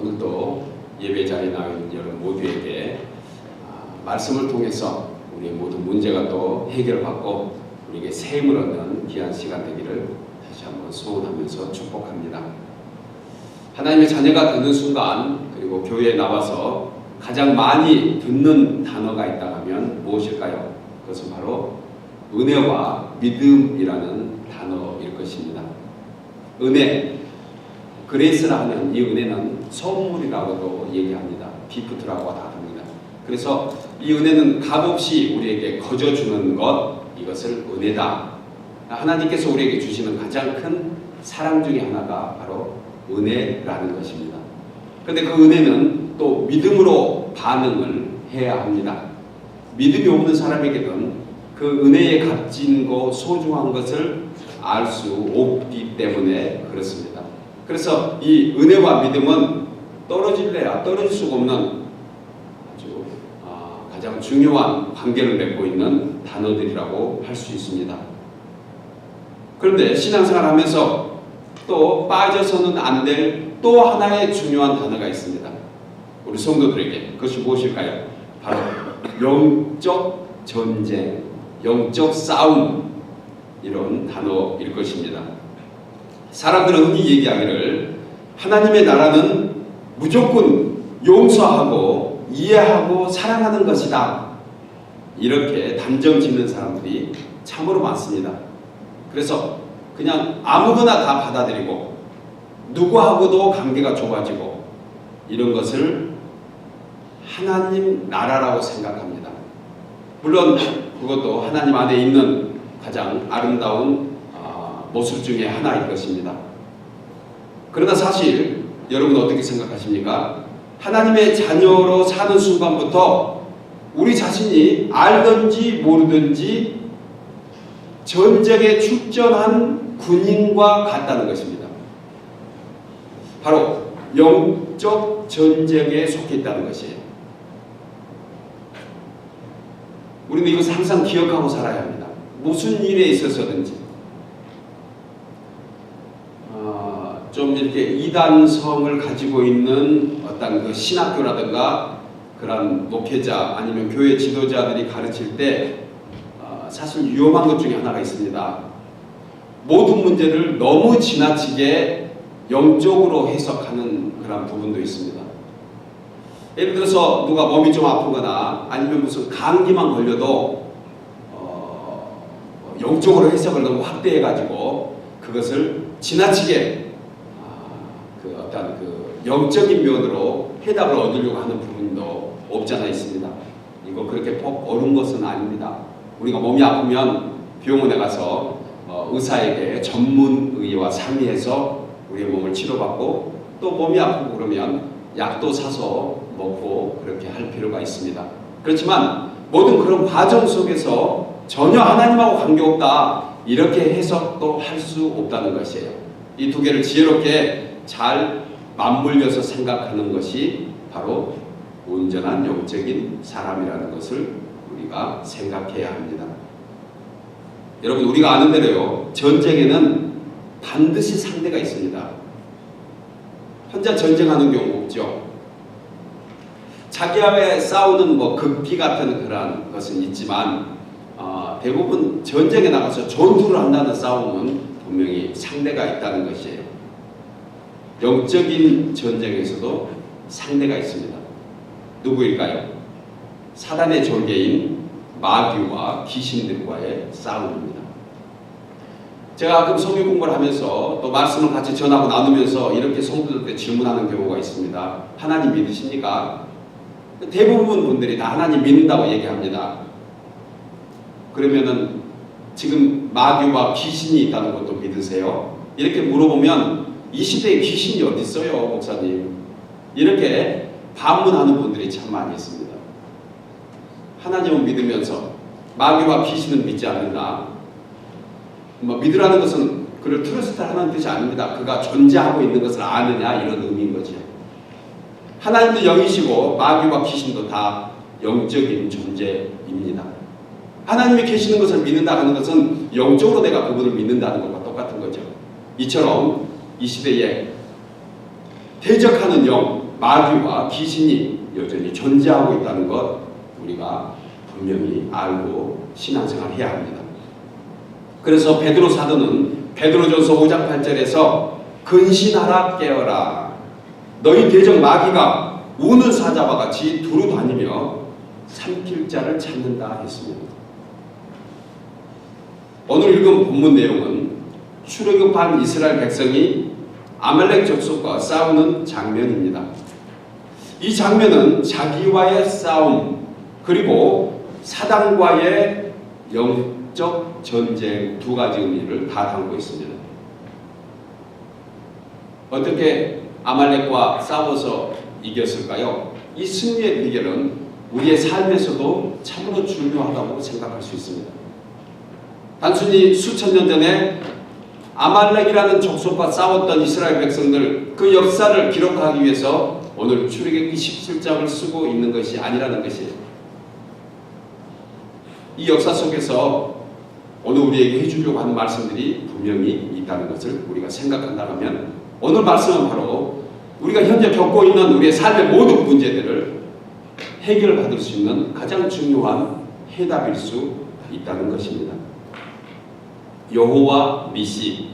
오늘도 예배 자리에 나온 여러분 모두에게 말씀을 통해서 우리의 모든 문제가 또 해결받고 우리에게 새 힘을 얻는 귀한 시간 되기를 다시 한번 소원하면서 축복합니다. 하나님의 자녀가 되는 순간, 그리고 교회에 나와서 가장 많이 듣는 단어가 있다 하면 무엇일까요? 그것은 바로 은혜와 믿음이라는 단어일 것입니다. 은혜, 그레이스라 하는 이 은혜는 선물이라고도 얘기합니다. 기프트라고 다 합니다. 그래서 이 은혜는 값없이 우리에게 거저주는 것, 이것을 은혜다. 하나님께서 우리에게 주시는 가장 큰 사랑 중에 하나가 바로 은혜라는 것입니다. 그런데 그 은혜는 또 믿음으로 반응을 해야 합니다. 믿음이 없는 사람에게는 그 은혜의 값진 소중한 것을 알 수 없기 때문에 그렇습니다. 그래서 이 은혜와 믿음은 떨어질래야 떨어질 수가 없는 아주 가장 중요한 관계를 맺고 있는 단어들이라고 할 수 있습니다. 그런데 신앙생활 하면서 또 빠져서는 안 될 또 하나의 중요한 단어가 있습니다. 우리 성도들에게 그것이 무엇일까요? 바로 영적 전쟁, 영적 싸움, 이런 단어일 것입니다. 사람들은 흔히 얘기하기를 하나님의 나라는 무조건 용서하고 이해하고 사랑하는 것이다, 이렇게 단정 짓는 사람들이 참으로 많습니다. 그래서 그냥 아무거나 다 받아들이고 누구하고도 관계가 좁아지고 이런 것을 하나님 나라라고 생각합니다. 물론 그것도 하나님 안에 있는 가장 아름다운 모습 중에 하나일 것입니다. 그러나 사실 여러분 어떻게 생각하십니까? 하나님의 자녀로 사는 순간부터 우리 자신이 알든지 모르든지 전쟁에 출전한 군인과 같다는 것입니다. 바로 영적 전쟁에 속해 있다는 것이에요. 우리는 이것을 항상 기억하고 살아야 합니다. 무슨 일에 있어서든지 좀 이렇게 이단성을 가지고 있는 어떤 그 신학교라든가 그런 목회자 아니면 교회 지도자들이 가르칠 때 사실 위험한 것 중에 하나가 있습니다. 모든 문제를 너무 지나치게 영적으로 해석하는 그런 부분도 있습니다. 예를 들어서 누가 몸이 좀 아프거나 아니면 무슨 감기만 걸려도 영적으로 해석을 너무 확대해가지고 그것을 지나치게 그 어떤 그 영적인 면으로 해답을 얻으려고 하는 부분도 없지 않아 있습니다. 이거 그렇게 꼭 옳은 것은 아닙니다. 우리가 몸이 아프면 병원에 가서 의사에게 전문의와 상의해서 우리의 몸을 치료받고 또 몸이 아프고 그러면 약도 사서 먹고 그렇게 할 필요가 있습니다. 그렇지만 모든 그런 과정 속에서 전혀 하나님하고 관계없다, 이렇게 해석도 할 수 없다는 것이에요. 이 두 개를 지혜롭게 잘 맞물려서 생각하는 것이 바로 온전한 영적인 사람이라는 것을 우리가 생각해야 합니다. 여러분, 우리가 아는 대로요, 전쟁에는 반드시 상대가 있습니다. 혼자 전쟁하는 경우 없죠. 자기와의 싸우는 극기 같은 그런 것은 있지만 대부분 전쟁에 나가서 전투를 한다는 싸움은 분명히 상대가 있다는 것이에요. 영적인 전쟁에서도 상대가 있습니다. 누구일까요? 사단의 졸개인 마귀와 귀신들과의 싸움입니다. 제가 가끔 성경 공부를 하면서 또 말씀을 같이 전하고 나누면서 이렇게 성도들께 질문하는 경우가 있습니다. 하나님 믿으십니까? 대부분 분들이 다 하나님 믿는다고 얘기합니다. 그러면은 지금 마귀와 귀신이 있다는 것도 믿으세요? 이렇게 물어보면 이 시대에 귀신이 어디 있어요, 목사님? 이렇게 반문하는 분들이 참 많이 있습니다. 하나님은 믿으면서 마귀와 귀신은 믿지 않는다. 믿으라는 것은 그를 트러스트하는 뜻이 아닙니다. 그가 존재하고 있는 것을 아느냐, 이런 의미인 거죠. 하나님도 영이시고 마귀와 귀신도 다 영적인 존재입니다. 하나님이 계시는 것을 믿는다 하는 것은 영적으로 내가 그분을 믿는다는 것과 똑같은 거죠. 이처럼 이 시대에 대적하는 영, 마귀와 귀신이 여전히 존재하고 있다는 것 우리가 분명히 알고 신앙생활을 해야 합니다. 그래서 베드로 사도는 베드로전서 5장 8절에서 근신하라 깨어라 너희 대적 마귀가 우는 사자와 같이 두루 다니며 삼킬 자를 찾는다 했습니다. 오늘 읽은 본문 내용은 출애굽한 이스라엘 백성이 아말렉 족속과 싸우는 장면입니다. 이 장면은 자기와의 싸움 그리고 사단과의 영적 전쟁 두 가지 의미를 다 담고 있습니다. 어떻게 아말렉과 싸워서 이겼을까요? 이 승리의 비결은 우리의 삶에서도 참으로 중요하다고 생각할 수 있습니다. 단순히 수천 년 전에 아말렉이라는 족속과 싸웠던 이스라엘 백성들 그 역사를 기록하기 위해서 오늘 출애굽기 17장을 쓰고 있는 것이 아니라는 것이에요. 이 역사 속에서 오늘 우리에게 해주려고 하는 말씀들이 분명히 있다는 것을 우리가 생각한다면 오늘 말씀은 바로 우리가 현재 겪고 있는 우리의 삶의 모든 문제들을 해결받을 수 있는 가장 중요한 해답일 수 있다는 것입니다. 여호와 니시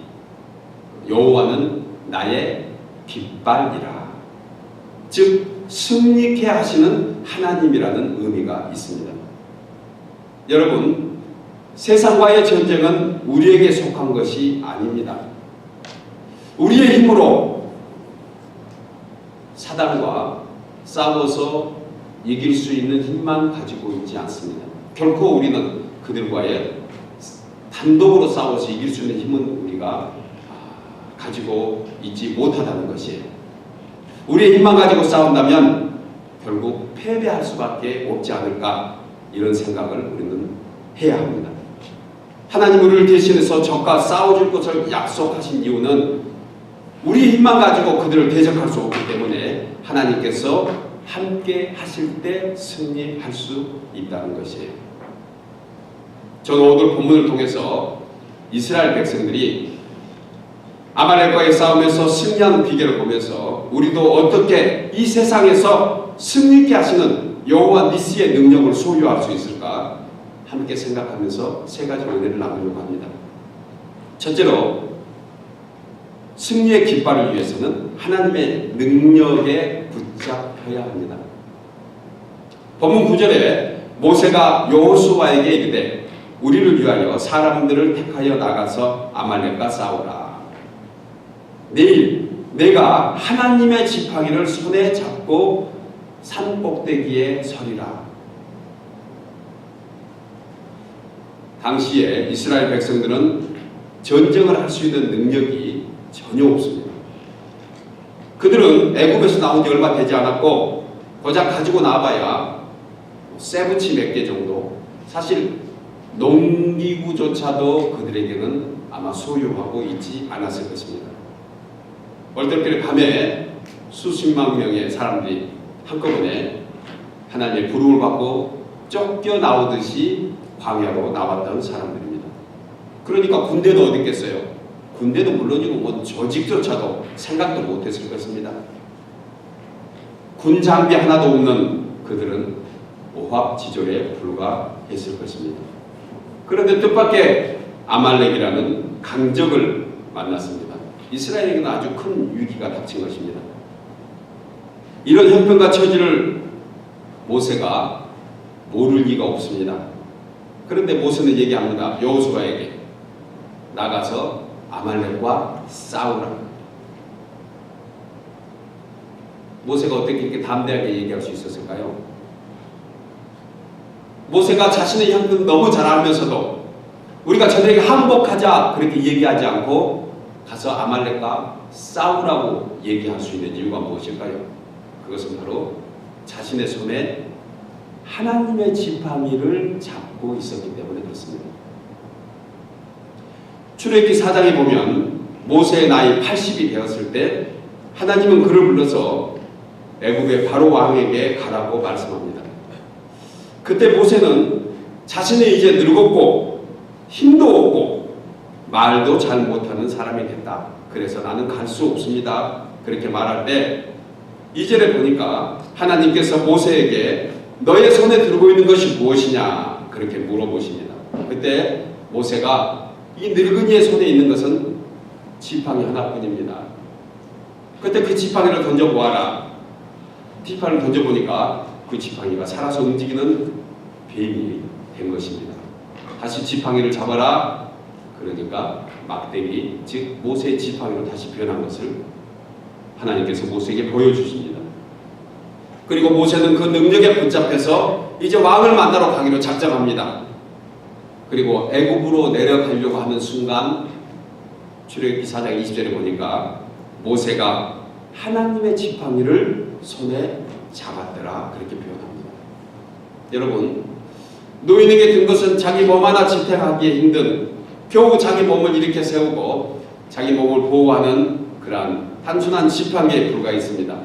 여호와는 나의 깃발이라 즉 승리케 하시는 하나님이라는 의미가 있습니다. 여러분 세상과의 전쟁은 우리에게 속한 것이 아닙니다. 우리의 힘으로 사단과 싸워서 이길 수 있는 힘만 가지고 있지 않습니다. 결코 우리는 그들과의 단독으로 싸워서 이길 수 있는 힘은 우리가 가지고 있지 못하다는 것이에요. 우리의 힘만 가지고 싸운다면 결국 패배할 수밖에 없지 않을까 이런 생각을 우리는 해야 합니다. 하나님 우리를 대신해서 적과 싸워줄 것을 약속하신 이유는 우리의 힘만 가지고 그들을 대적할 수 없기 때문에 하나님께서 함께 하실 때 승리할 수 있다는 것이에요. 저는 오늘 본문을 통해서 이스라엘 백성들이 아말렉과의 싸움에서 승리하는 비결을 보면서 우리도 어떻게 이 세상에서 승리케 하시는 여호와 니시의 능력을 소유할 수 있을까 함께 생각하면서 세 가지 은혜를 나누려고 합니다. 첫째로 승리의 깃발을 위해서는 하나님의 능력에 붙잡혀야 합니다. 본문 9절에 모세가 여호수아에게 이르되 우리를 위하여 사람들을 택하여 나가서 아말렉과 싸우라. 내일 내가 하나님의 지팡이를 손에 잡고 산 꼭대기에 서리라. 당시에 이스라엘 백성들은 전쟁을 할 수 있는 능력이 전혀 없습니다. 그들은 애굽에서 나온 지 얼마 되지 않았고 고작 가지고 나와봐야 쇠붙이 몇 개 정도, 사실 농기구조차도 그들에게는 아마 소유하고 있지 않았을 것입니다. 얼떨결에 밤에 수십만 명의 사람들이 한꺼번에 하나님의 부름을 받고 쫓겨나오듯이 광야로 나왔던 사람들입니다. 그러니까 군대도 어디 있겠어요? 군대도 물론이고 뭐 조직조차도 생각도 못했을 것입니다. 군 장비 하나도 없는 그들은 오합지졸에 불과했을 것입니다. 그런데 뜻밖의 아말렉이라는 강적을 만났습니다. 이스라엘에게는 아주 큰 위기가 닥친 것입니다. 이런 형편과 처지를 모세가 모를 리가 없습니다. 그런데 모세는 얘기합니다. 여호수아에게 나가서 아말렉과 싸우라. 모세가 어떻게 이렇게 담대하게 얘기할 수 있었을까요? 모세가 자신의 형편을 너무 잘 알면서도 우리가 저들에게 항복하자 그렇게 얘기하지 않고 가서 아말렉과 싸우라고 얘기할 수 있는 이유가 무엇일까요? 그것은 바로 자신의 손에 하나님의 지팡이를 잡고 있었기 때문에 그렇습니다. 출애굽기 4장에 보면 모세의 나이 80이 되었을 때 하나님은 그를 불러서 애굽의 바로 왕에게 가라고 말씀합니다. 그때 모세는 자신이 이제 늙었고 힘도 없고 말도 잘 못하는 사람이 됐다. 그래서 나는 갈 수 없습니다. 그렇게 말할 때 2절에 보니까 하나님께서 모세에게 너의 손에 들고 있는 것이 무엇이냐 그렇게 물어보십니다. 그때 모세가 이 늙은이의 손에 있는 것은 지팡이 하나뿐입니다. 그때 그 지팡이를 던져보아라. 지팡이를 던져보니까 그 지팡이가 살아서 움직이는 뱀이 된 것입니다. 다시 지팡이를 잡아라. 그러니까 막대기, 즉 모세의 지팡이로 다시 변한 것을 하나님께서 모세에게 보여주십니다. 그리고 모세는 그 능력에 붙잡혀서 이제 왕을 만나러 가기로 작정합니다. 그리고 애굽으로 내려가려고 하는 순간 출애굽기 4장 20절에 보니까 모세가 하나님의 지팡이를 손에 잡았더라 그렇게 표현합니다. 여러분, 노인에게 든 것은 자기 몸 하나 지탱하기에 힘든 겨우 자기 몸을 일으켜 세우고 자기 몸을 보호하는 그러한 단순한 지팡이에 불과했습니다.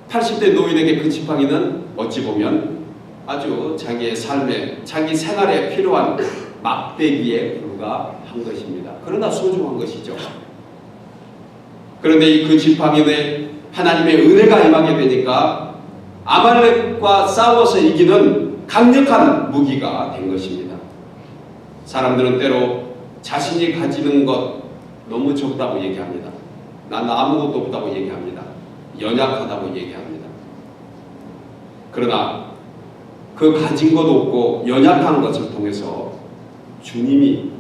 80대 노인에게 그 지팡이는 어찌 보면 아주 자기의 삶에 자기 생활에 필요한 막대기에 불과한 것입니다. 그러나 소중한 것이죠. 그런데 그 지팡이에 하나님의 은혜가 임하게 되니까 아말렉과 싸워서 이기는 강력한 무기가 된 것입니다. 사람들은 때로 자신이 가지는 것 너무 적다고 얘기합니다. 난 아무것도 없다고 얘기합니다. 연약하다고 얘기합니다. 그러나 그 가진 것 없고 연약한 것을 통해서 주님이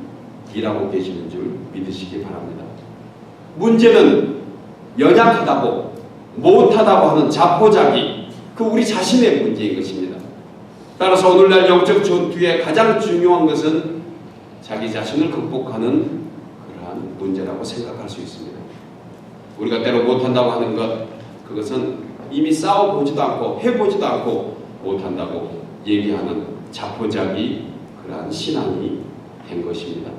일하고 계시는 줄 믿으시기 바랍니다. 문제는 연약하다고 못하다고 하는 자포자기, 그 우리 자신의 문제인 것입니다. 따라서 오늘날 영적 전투에 가장 중요한 것은 자기 자신을 극복하는 그러한 문제라고 생각할 수 있습니다. 우리가 때로 못한다고 하는 것, 그것은 이미 싸워보지도 않고 해보지도 않고 못한다고 얘기하는 자포자기 그러한 신앙이 된 것입니다.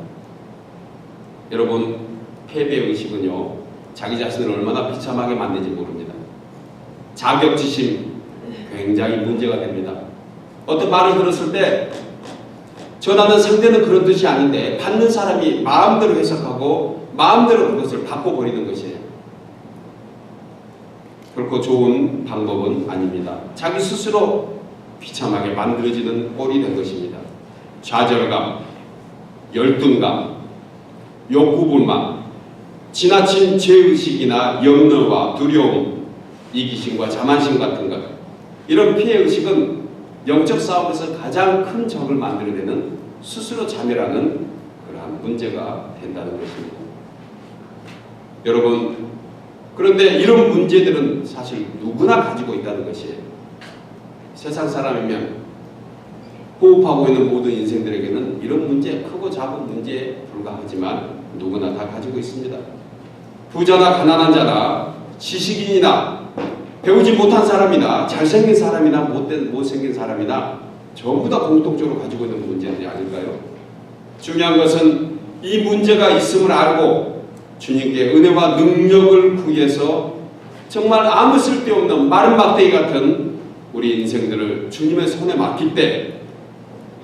여러분, 패배의식은요 자기 자신을 얼마나 비참하게 만드는지 모릅니다. 자격지심 굉장히 문제가 됩니다. 어떤 말을 들었을 때 전하는 상대는 그런 뜻이 아닌데 받는 사람이 마음대로 해석하고 마음대로 그것을 바꿔버리는 것이에요. 결코 좋은 방법은 아닙니다. 자기 스스로 비참하게 만들어지는 꼴이 된 것입니다. 좌절감, 열등감, 욕구불만, 지나친 죄의식이나 염려와 두려움, 이기심과 자만심 같은 것, 이런 피해의식은 영적 싸움에서 가장 큰 적을 만들어내는 스스로 자멸하는 그러한 문제가 된다는 것입니다. 여러분, 그런데 이런 문제들은 사실 누구나 가지고 있다는 것이에요. 세상 사람이면 호흡하고 있는 모든 인생들에게는 이런 문제, 크고 작은 문제에 불과하지만 누구나 다 가지고 있습니다. 부자나 가난한 자나 지식인이나 배우지 못한 사람이나 잘생긴 사람이나 못생긴 사람이나 전부 다 공통적으로 가지고 있는 문제들이 아닐까요? 중요한 것은 이 문제가 있음을 알고 주님께 은혜와 능력을 구해서 정말 아무 쓸데없는 마른 막대기 같은 우리 인생들을 주님의 손에 맡길 때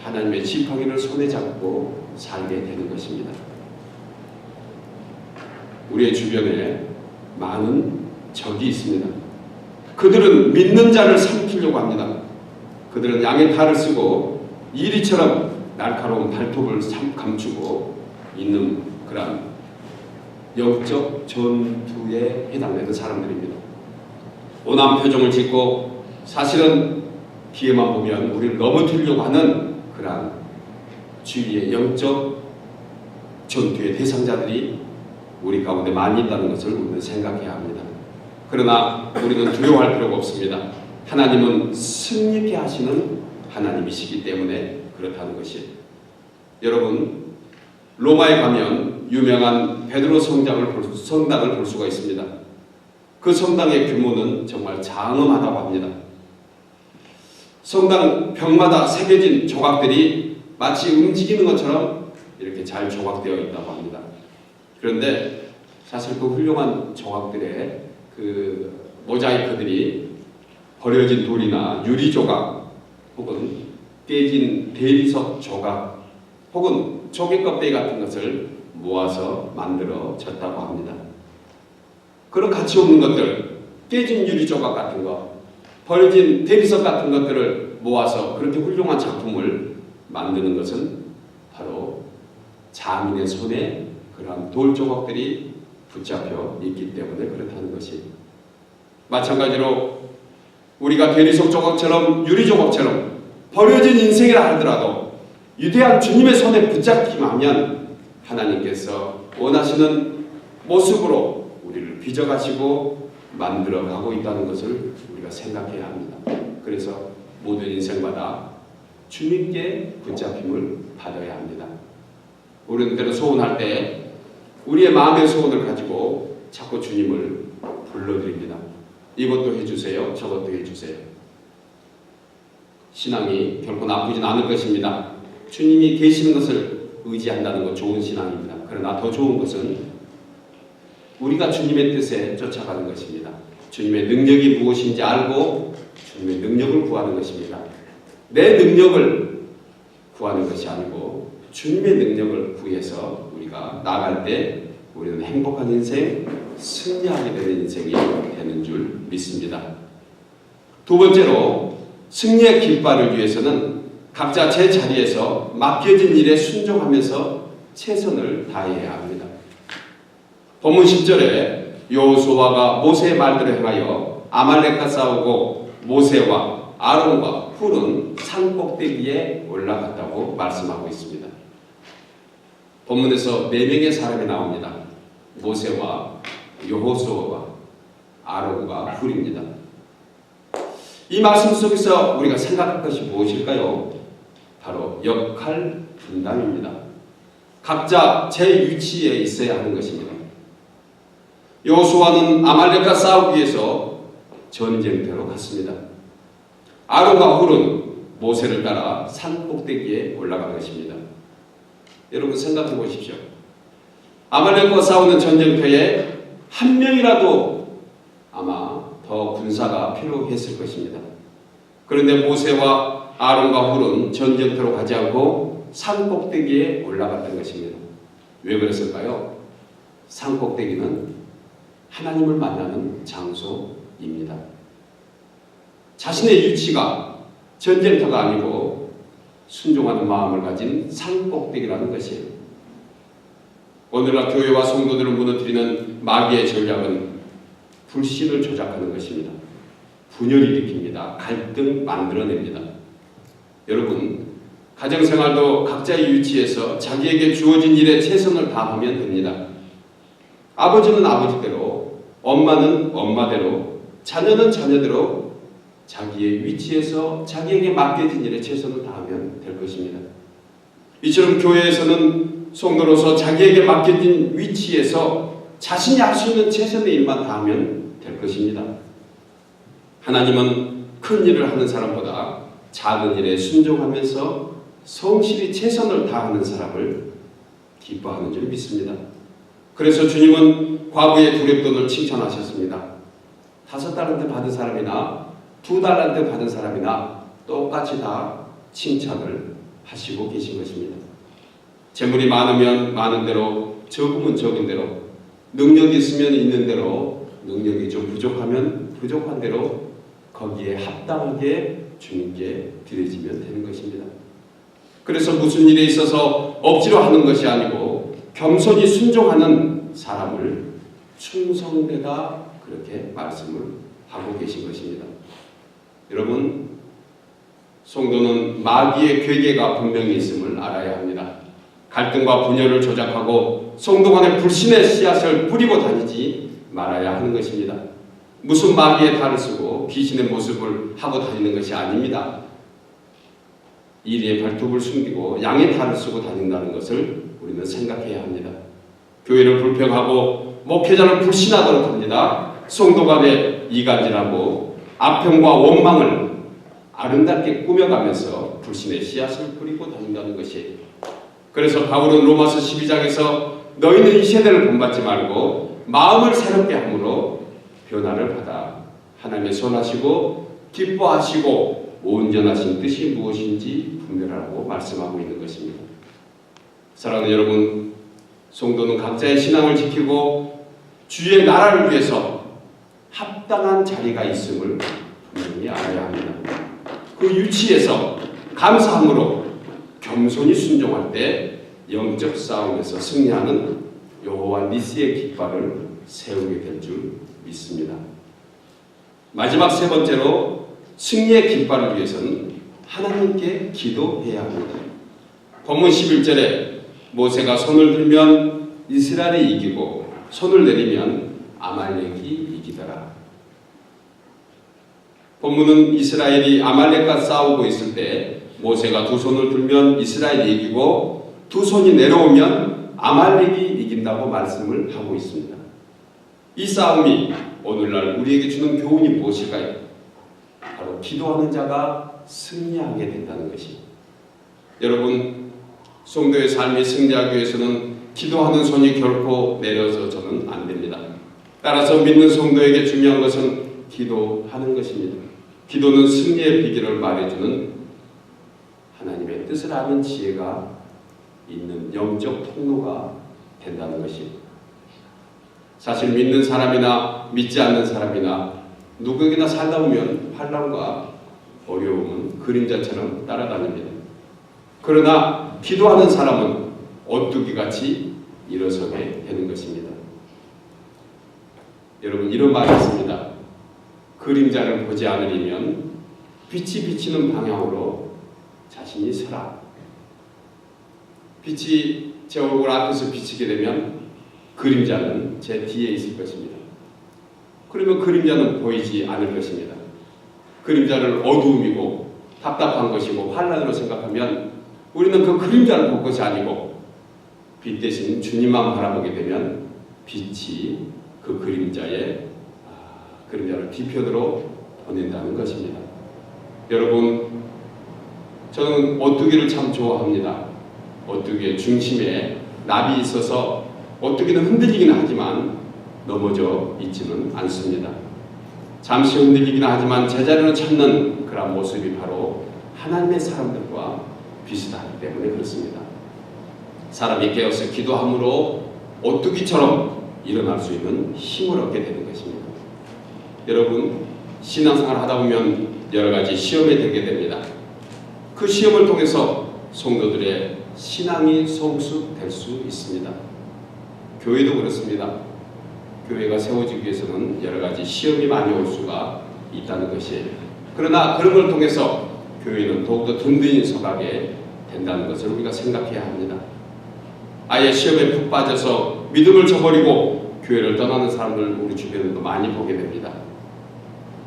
하나님의 지팡이를 손에 잡고 살게 되는 것입니다. 우리의 주변에 많은 적이 있습니다. 그들은 믿는 자를 삼키려고 합니다. 그들은 양의 탈을 쓰고 이리처럼 날카로운 발톱을 감추고 있는 그런 영적 전투에 해당되는 사람들입니다. 온화한 표정을 짓고 사실은 뒤에만 보면 우리를 넘어뜨리려고 하는 그런 주위의 영적 전투의 대상자들이 우리 가운데 많이 있다는 것을 우리는 생각해야 합니다. 그러나 우리는 두려워할 필요가 없습니다. 하나님은 승리케 하시는 하나님이시기 때문에 그렇다는 것이에요. 여러분, 로마에 가면 유명한 베드로 성당을 볼 수가 있습니다. 그 성당의 규모는 정말 장엄하다고 합니다. 성당 벽마다 새겨진 조각들이 마치 움직이는 것처럼 이렇게 잘 조각되어 있다고 합니다. 그런데 사실 그 훌륭한 조각들의 그 모자이크들이 버려진 돌이나 유리 조각 혹은 깨진 대리석 조각 혹은 조개 껍데기 같은 것을 모아서 만들어졌다고 합니다. 그런 가치 없는 것들, 깨진 유리 조각 같은 거, 버려진 대리석 같은 것들을 모아서 그렇게 훌륭한 작품을 만드는 것은 바로 자민의 손에 그러한 돌 조각들이 붙잡혀 있기 때문에 그렇다는 것이, 마찬가지로 우리가 대리석 조각처럼 유리 조각처럼 버려진 인생이라 하더라도 위대한 주님의 손에 붙잡기만 하면 하나님께서 원하시는 모습으로 우리를 빚어가시고 만들어가고 있다는 것을 우리가 생각해야 합니다. 그래서 모든 인생마다 주님께 붙잡힘을 받아야 합니다. 우리는 때로 소원할 때 우리의 마음의 소원을 가지고 자꾸 주님을 불러드립니다. 이것도 해주세요, 저것도 해주세요. 신앙이 결코 나쁘진 않을 것입니다. 주님이 계시는 것을 의지한다는 것 좋은 신앙입니다. 그러나 더 좋은 것은 우리가 주님의 뜻에 쫓아가는 것입니다. 주님의 능력이 무엇인지 알고 주님의 능력을 구하는 것입니다. 내 능력을 구하는 것이 아니고 주님의 능력을 구해서 우리가 나아갈 때 우리는 행복한 인생, 승리하게 되는 인생이 되는 줄 믿습니다. 두 번째로, 승리의 깃발을 위해서는 각자 제 자리에서 맡겨진 일에 순종하면서 최선을 다해야 합니다. 본문 10절에 여호수아가 모세의 말대로 행하여 아말렉과 싸우고 모세와 아론과 훌은 산 꼭대기에 올라갔다고 말씀하고 있습니다. 본문에서 4명의 사람이 나옵니다. 모세와 여호수아와 아론과 훌입니다. 이 말씀 속에서 우리가 생각할 것이 무엇일까요? 바로 역할 분담입니다. 각자 제 위치에 있어야 하는 것입니다. 여호수아는 아말렉과 싸우기 위해서 전쟁터로 갔습니다. 아론과 훌은 모세를 따라 산 꼭대기에 올라간 것입니다. 여러분 생각해 보십시오. 아말렉과 싸우는 전쟁터에 한 명이라도 아마 더 군사가 필요했을 것입니다. 그런데 모세와 아론과 훌은 전쟁터로 가지 않고 산 꼭대기에 올라갔던 것입니다. 왜 그랬을까요? 산 꼭대기는 하나님을 만나는 장소입니다. 자신의 위치가 전쟁터가 아니고 순종하는 마음을 가진 산 꼭대기라는 것이에요. 오늘날 교회와 성도들을 무너뜨리는 마귀의 전략은 불신을 조작하는 것입니다. 분열을 일으킵니다. 갈등 만들어냅니다. 여러분, 가정생활도 각자의 위치에서 자기에게 주어진 일에 최선을 다하면 됩니다. 아버지는 아버지대로, 엄마는 엄마대로, 자녀는 자녀대로 자기의 위치에서 자기에게 맡겨진 일에 최선을 다하면 될 것입니다. 이처럼 교회에서는 성도로서 자기에게 맡겨진 위치에서 자신이 할 수 있는 최선의 일만 다하면 될 것입니다. 하나님은 큰 일을 하는 사람보다 작은 일에 순종하면서 성실히 최선을 다하는 사람을 기뻐하는 줄 믿습니다. 그래서 주님은 과부의 두렙돈을 칭찬하셨습니다. 5달란트 받은 사람이나 2달란트 받은 사람이나 똑같이 다 칭찬을 하시고 계신 것입니다. 재물이 많으면 많은 대로, 적으면 적은 대로, 능력이 있으면 있는 대로, 능력이 좀 부족하면 부족한 대로 거기에 합당하게 주님께 드려지면 되는 것입니다. 그래서 무슨 일에 있어서 억지로 하는 것이 아니고 겸손히 순종하는 사람을 충성되다, 그렇게 말씀을 하고 계신 것입니다. 여러분, 성도는 마귀의 괴계가 분명히 있음을 알아야 합니다. 갈등과 분열을 조작하고 성도 간의 불신의 씨앗을 뿌리고 다니지 말아야 하는 것입니다. 무슨 마귀의 탈을 쓰고 귀신의 모습을 하고 다니는 것이 아닙니다. 이리의 발톱을 숨기고 양의 탈을 쓰고 다닌다는 것을 우리는 생각해야 합니다. 교회를 불평하고 목회자를 불신하도록 합니다. 성도 간에 이간질하고 아평과 원망을 아름답게 꾸며가면서 불신의 씨앗을 뿌리고 다닌다는 것이에요. 그래서 바울은 로마서 12장에서 너희는 이 세대를 본받지 말고 마음을 새롭게 함으로 변화를 받아 하나님의 선하시고 기뻐하시고 온전하신 뜻이 무엇인지 분별하라고 말씀하고 있는 것입니다. 사랑하는 여러분, 성도는 각자의 신앙을 지키고 주의 나라를 위해서 합당한 자리가 있음을 분명히 알아야 합니다. 그 위치에서 감사함으로 겸손히 순종할 때 영적 싸움에서 승리하는 여호와 니스의 깃발을 세우게 될 줄 믿습니다. 마지막 세 번째로 승리의 깃발을 위해서는 하나님께 기도해야 합니다. 본문 11절에 모세가 손을 들면 이스라엘이 이기고 손을 내리면 아말렉이 이기더라. 본문은 이스라엘이 아말렉과 싸우고 있을 때 모세가 두 손을 들면 이스라엘이 이기고 두 손이 내려오면 아말렉이 이긴다고 말씀을 하고 있습니다. 이 싸움이 오늘날 우리에게 주는 교훈이 무엇일까요? 바로 기도하는 자가 승리하게 된다는 것이. 여러분, 성도의 삶이 승리하기 위해서는 기도하는 손이 결코 내려서는 안 됩니다. 따라서 믿는 성도에게 중요한 것은 기도하는 것입니다. 기도는 승리의 비결을 말해주는 하나님의 뜻을 아는 지혜가 있는 영적 통로가 된다는 것입니다. 사실 믿는 사람이나 믿지 않는 사람이나 누구에게나 살다 보면 환난과 어려움은 그림자처럼 따라다닙니다. 그러나 기도하는 사람은 오뚜기같이 일어서게 되는 것입니다. 여러분, 이런 말이 있습니다. 그림자를 보지 않으려면 빛이 비치는 방향으로 자신이 서라. 빛이 제 얼굴 앞에서 비치게 되면 그림자는 제 뒤에 있을 것입니다. 그러면 그림자는 보이지 않을 것입니다. 그림자를 어두움이고 답답한 것이고 환난으로 생각하면 우리는 그 그림자를 볼 것이 아니고 빛 대신 주님만 바라보게 되면 빛이 그 그림자를 뒤편으로 보낸다는 것입니다. 여러분, 저는 오뚜기를 참 좋아합니다. 오뚜기의 중심에 납이 있어서 오뚜기는 흔들리기는 하지만 넘어져 있지는 않습니다. 잠시 흔들리기는 하지만 제자리를 찾는 그런 모습이 바로 하나님의 사람들과 비슷하기 때문에 그렇습니다. 사람이 깨어서 기도함으로 오뚜기처럼 일어날 수 있는 힘을 얻게 되는 것입니다. 여러분, 신앙생활 하다 보면 여러 가지 시험에 들게 됩니다. 그 시험을 통해서 성도들의 신앙이 성숙될 수 있습니다. 교회도 그렇습니다. 교회가 세워지기 위해서는 여러 가지 시험이 많이 올 수가 있다는 것이에요. 그러나 그런 걸 통해서 교회는 더욱더 든든히 서가게 된다는 것을 우리가 생각해야 합니다. 아예 시험에 푹 빠져서 믿음을 저버리고 교회를 떠나는 사람들 우리 주변에도 많이 보게 됩니다.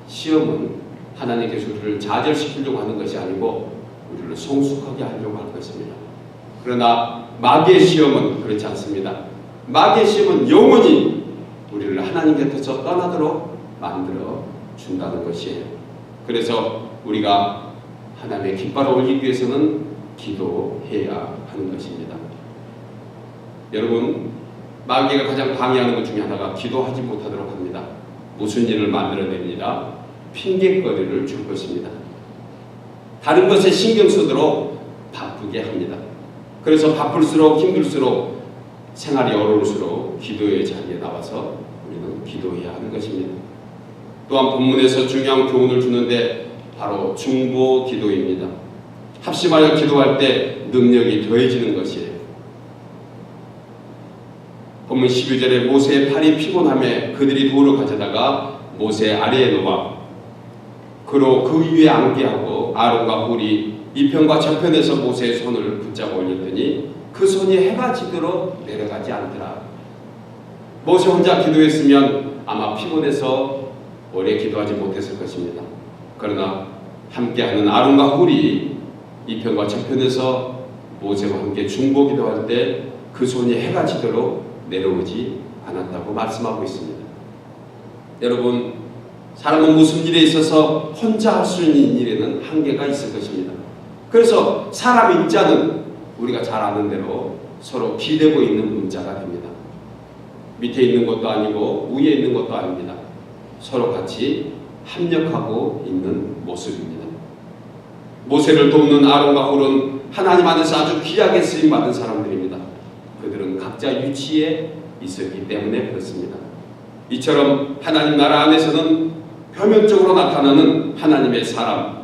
시험은 하나님께서 우리를 좌절시키려고 하는 것이 아니고 우리를 성숙하게 하려고 할 것입니다. 그러나 마귀의 시험은 그렇지 않습니다. 마귀의 시험은 영원히 우리를 하나님 곁에서 떠나도록 만들어 준다는 것이에요. 그래서 우리가 하나님의 깃발을 올리기 위해서는 기도해야 하는 것입니다. 여러분, 마귀가 가장 방해하는 것 중에 하나가 기도하지 못하도록 합니다. 무슨 일을 만들어냅니다. 핑계거리를 줄 것입니다. 다른 것에 신경 쓰도록 바쁘게 합니다. 그래서 바쁠수록 힘들수록 생활이 어려울수록 기도의 자리에 나와서 우리는 기도해야 하는 것입니다. 또한 본문에서 중요한 교훈을 주는데 바로 중보 기도입니다. 합심하여 기도할 때 능력이 더해지는 것이에요. 본문 12절에 모세의 팔이 피곤함에 그들이 돌을 가져다가 모세 아래에 놓아 그로 그 위에 앉게 하고 아론과 홀이 이편과 저편에서 모세의 손을 붙잡아 올렸더니 그 손이 해가 지도록 내려가지 않더라. 모세 혼자 기도했으면 아마 피곤해서 오래 기도하지 못했을 것입니다. 그러나 함께하는 아론과 홀이 이편과 저편에서 모세와 함께 중보 기도할 때 그 손이 해가 지도록 내려오지 않았다고 말씀하고 있습니다. 여러분, 사람은 무슨 일에 있어서 혼자 할 수 있는 일에는 한계가 있을 것입니다. 그래서 사람 입자는 우리가 잘 아는 대로 서로 기대고 있는 문자가 됩니다. 밑에 있는 것도 아니고 위에 있는 것도 아닙니다. 서로 같이 합력하고 있는 모습입니다. 모세를 돕는 아론과 홀은 하나님 안에서 아주 귀하게 쓰임받은 사람들입니다. 그들은 각자 위치에 있었기 때문에 그렇습니다. 이처럼 하나님 나라 안에서는 표면적으로 나타나는 하나님의 사람이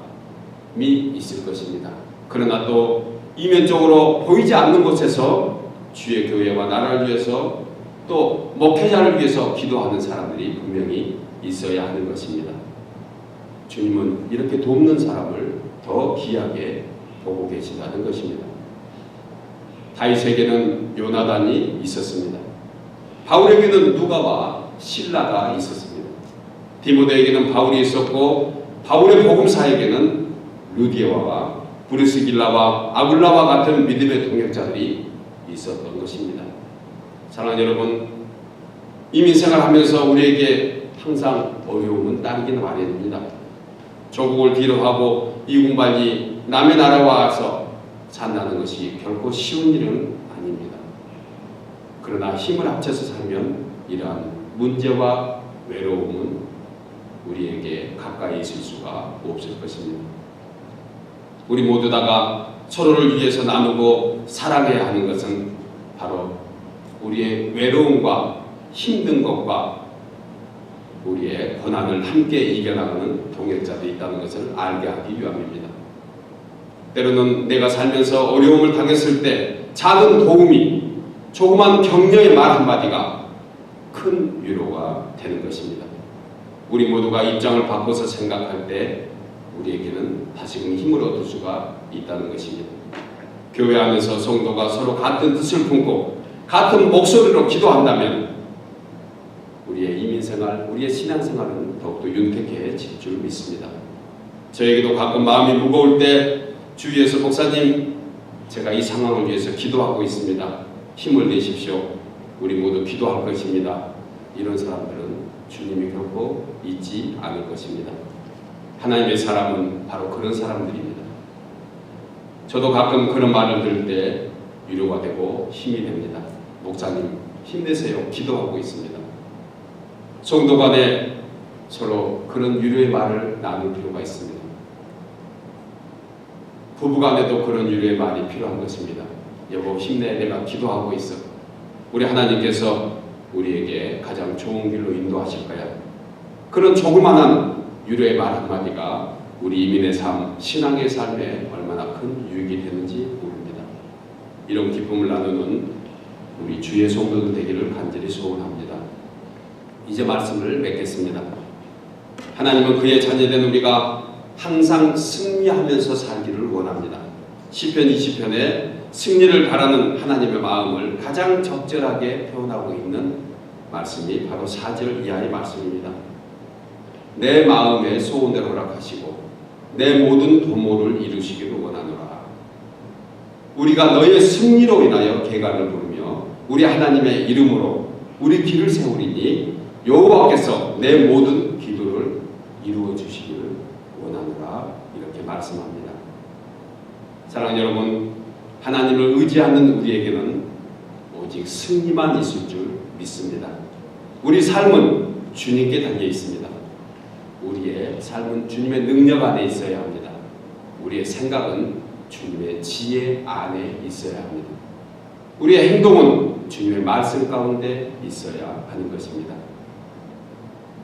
있을 것입니다. 그러나 또 이면적으로 보이지 않는 곳에서 주의 교회와 나라를 위해서 또 목회자를 위해서 기도하는 사람들이 분명히 있어야 하는 것입니다. 주님은 이렇게 돕는 사람을 더 귀하게 보고 계시다는 것입니다. 다윗에게는 요나단이 있었습니다. 바울에게는 누가와 실라가 있었습니다. 디모데에게는 바울이 있었고 바울의 복음사에게는 루디아와 브리스길라와 아굴라와 같은 믿음의 동역자들이 있었던 것입니다. 사랑하는 여러분, 이민생활하면서 우리에게 항상 어려움은 따르기는 마련입니다. 조국을 뒤로하고 이군발이 남의 나라에 와서 산다는 것이 결코 쉬운 일은 아닙니다. 그러나 힘을 합쳐서 살면 이러한 문제와 외로움은 우리에게 가까이 있을 수가 없을 것입니다. 우리 모두 다가 서로를 위해서 나누고 사랑해야 하는 것은 바로 우리의 외로움과 힘든 것과 우리의 고난을 함께 이겨나가는 동역자들이 있다는 것을 알게 하기 위함입니다. 때로는 내가 살면서 어려움을 당했을 때 작은 도움이, 조그만 격려의 말 한마디가 큰 위로가 되는 것입니다. 우리 모두가 입장을 바꿔서 생각할 때 우리에게는 다시금 힘을 얻을 수가 있다는 것입니다. 교회 안에서 성도가 서로 같은 뜻을 품고 같은 목소리로 기도한다면 우리의 이민생활, 우리의 신앙생활은 더욱더 윤택해질 줄 믿습니다. 저에게도 가끔 마음이 무거울 때 주위에서 목사님, 제가 이 상황을 위해서 기도하고 있습니다. 힘을 내십시오. 우리 모두 기도할 것입니다. 이런 사람들은 주님이 결코 잊지 않을 것입니다. 하나님의 사람은 바로 그런 사람들입니다. 저도 가끔 그런 말을 들을 때 위로가 되고 힘이 됩니다. 목사님, 힘내세요. 기도하고 있습니다. 성도 간에 서로 그런 위로의 말을 나눌 필요가 있습니다. 부부 간에도 그런 위로의 말이 필요한 것입니다. 여보, 힘내. 내가 기도하고 있어. 우리 하나님께서 우리에게 가장 좋은 길로 인도하실 거야. 그런 조그마한 위로의 말 한마디가 우리 이민의 삶, 신앙의 삶에 얼마나 큰 유익이 되는지 모릅니다. 이런 기쁨을 나누는 우리 주의 성도들 되기를 간절히 소원합니다. 이제 말씀을 맺겠습니다. 하나님은 그의 자녀된 우리가 항상 승리하면서 살기를 원합니다. 시편 20편에 승리를 바라는 하나님의 마음을 가장 적절하게 표현하고 있는 말씀이 바로 4절 이하의 말씀입니다. 내 마음의 소원대로 허락하시고 내 모든 도모를 이루시기를 원하노라. 우리가 너의 승리로 인하여 계가를 부르며 우리 하나님의 이름으로 우리 길을 세우리니 여호와께서 내 모든 기도를 이루어 주시기를 원하노라. 이렇게 말씀합니다. 사랑하는 여러분, 하나님을 의지하는 우리에게는 오직 승리만 있을 줄 믿습니다. 우리 삶은 주님께 달려 있습니다. 우리의 삶은 주님의 능력 안에 있어야 합니다. 우리의 생각은 주님의 지혜 안에 있어야 합니다. 우리의 행동은 주님의 말씀 가운데 있어야 하는 것입니다.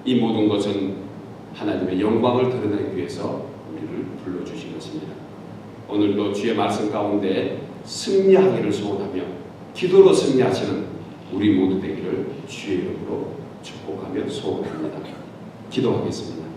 이 모든 것은 하나님의 영광을 드러내기 위해서 우리를 불러주신 것입니다. 오늘도 주의 말씀 가운데 승리하기를 소원하며 기도로 승리하시는 우리 모두 되기를 주의 이름으로 축복하며 소원합니다. 기도하겠습니다.